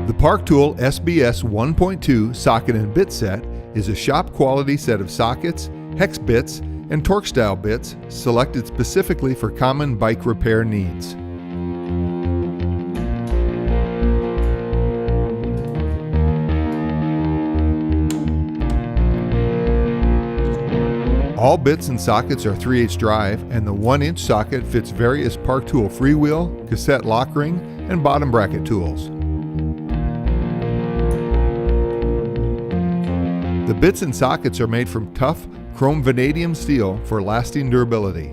The Park Tool SBS 1.2 socket and bit set is a shop-quality set of sockets, hex bits, and torque-style bits selected specifically for common bike repair needs. All bits and sockets are 3/8 drive, and the 1-inch socket fits various Park Tool freewheel, cassette lock ring, and bottom bracket tools. The bits and sockets are made from tough chrome vanadium steel for lasting durability.